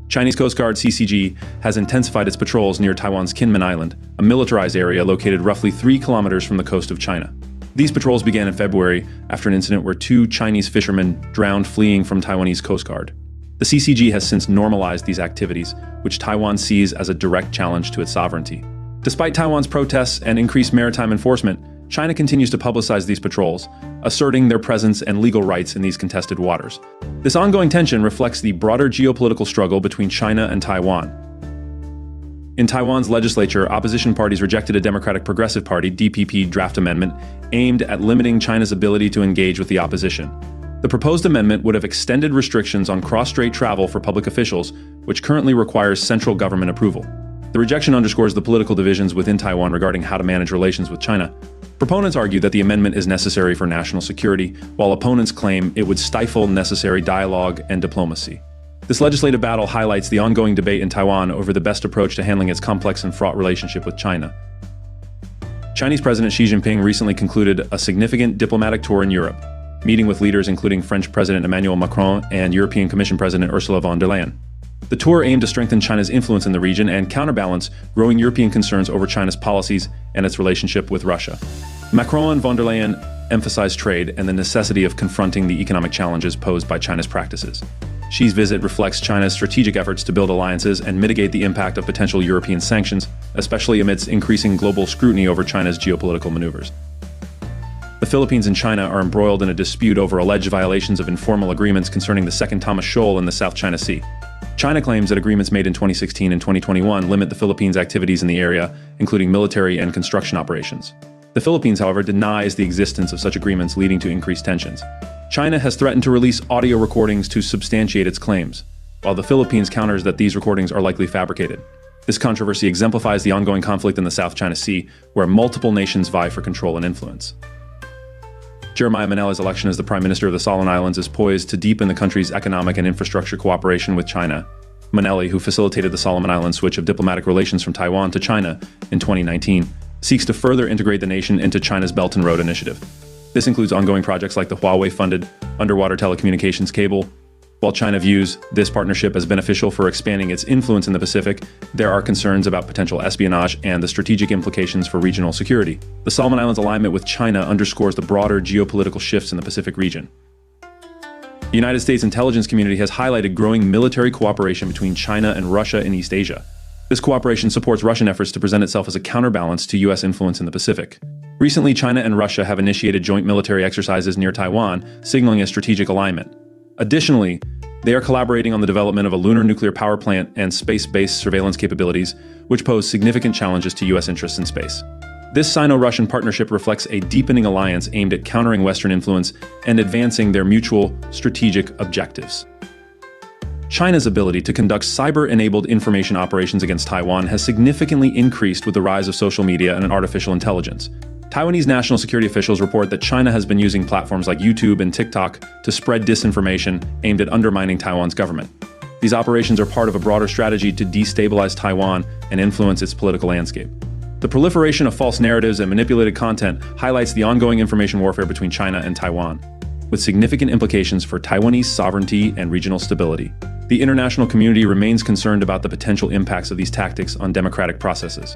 Chinese Coast Guard CCG has intensified its patrols near Taiwan's Kinmen Island, a militarized area located roughly 3 kilometers from the coast of China. These patrols began in February after an incident where 2 Chinese fishermen drowned fleeing from Taiwanese Coast Guard. The CCG has since normalized these activities, which Taiwan sees as a direct challenge to its sovereignty. Despite Taiwan's protests and increased maritime enforcement, China continues to publicize these patrols, asserting their presence and legal rights in these contested waters. This ongoing tension reflects the broader geopolitical struggle between China and Taiwan. In Taiwan's legislature, opposition parties rejected a Democratic Progressive Party (DPP) draft amendment aimed at limiting China's ability to engage with the opposition. The proposed amendment would have extended restrictions on cross-strait travel for public officials, which currently requires central government approval. The rejection underscores the political divisions within Taiwan regarding how to manage relations with China. Proponents argue that the amendment is necessary for national security, while opponents claim it would stifle necessary dialogue and diplomacy. This legislative battle highlights the ongoing debate in Taiwan over the best approach to handling its complex and fraught relationship with China. Chinese President Xi Jinping recently concluded a significant diplomatic tour in Europe, meeting with leaders including French President Emmanuel Macron and European Commission President Ursula von der Leyen. The tour aimed to strengthen China's influence in the region and counterbalance growing European concerns over China's policies and its relationship with Russia. Macron and von der Leyen emphasized trade and the necessity of confronting the economic challenges posed by China's practices. Xi's visit reflects China's strategic efforts to build alliances and mitigate the impact of potential European sanctions, especially amidst increasing global scrutiny over China's geopolitical maneuvers. The Philippines and China are embroiled in a dispute over alleged violations of informal agreements concerning the Second Thomas Shoal in the South China Sea. China claims that agreements made in 2016 and 2021 limit the Philippines' activities in the area, including military and construction operations. The Philippines, however, denies the existence of such agreements, leading to increased tensions. China has threatened to release audio recordings to substantiate its claims, while the Philippines counters that these recordings are likely fabricated. This controversy exemplifies the ongoing conflict in the South China Sea, where multiple nations vie for control and influence. Jeremiah Manele's election as the Prime Minister of the Solomon Islands is poised to deepen the country's economic and infrastructure cooperation with China. Manele, who facilitated the Solomon Islands switch of diplomatic relations from Taiwan to China in 2019, seeks to further integrate the nation into China's Belt and Road Initiative. This includes ongoing projects like the Huawei-funded underwater telecommunications cable. While China views this partnership as beneficial for expanding its influence in the Pacific, there are concerns about potential espionage and the strategic implications for regional security. The Solomon Islands' alignment with China underscores the broader geopolitical shifts in the Pacific region. The United States intelligence community has highlighted growing military cooperation between China and Russia in East Asia. This cooperation supports Russian efforts to present itself as a counterbalance to U.S. influence in the Pacific. Recently, China and Russia have initiated joint military exercises near Taiwan, signaling a strategic alignment. Additionally, they are collaborating on the development of a lunar nuclear power plant and space-based surveillance capabilities, which pose significant challenges to U.S. interests in space. This Sino-Russian partnership reflects a deepening alliance aimed at countering Western influence and advancing their mutual strategic objectives. China's ability to conduct cyber-enabled information operations against Taiwan has significantly increased with the rise of social media and artificial intelligence. Taiwanese national security officials report that China has been using platforms like YouTube and TikTok to spread disinformation aimed at undermining Taiwan's government. These operations are part of a broader strategy to destabilize Taiwan and influence its political landscape. The proliferation of false narratives and manipulated content highlights the ongoing information warfare between China and Taiwan, with significant implications for Taiwanese sovereignty and regional stability. The international community remains concerned about the potential impacts of these tactics on democratic processes.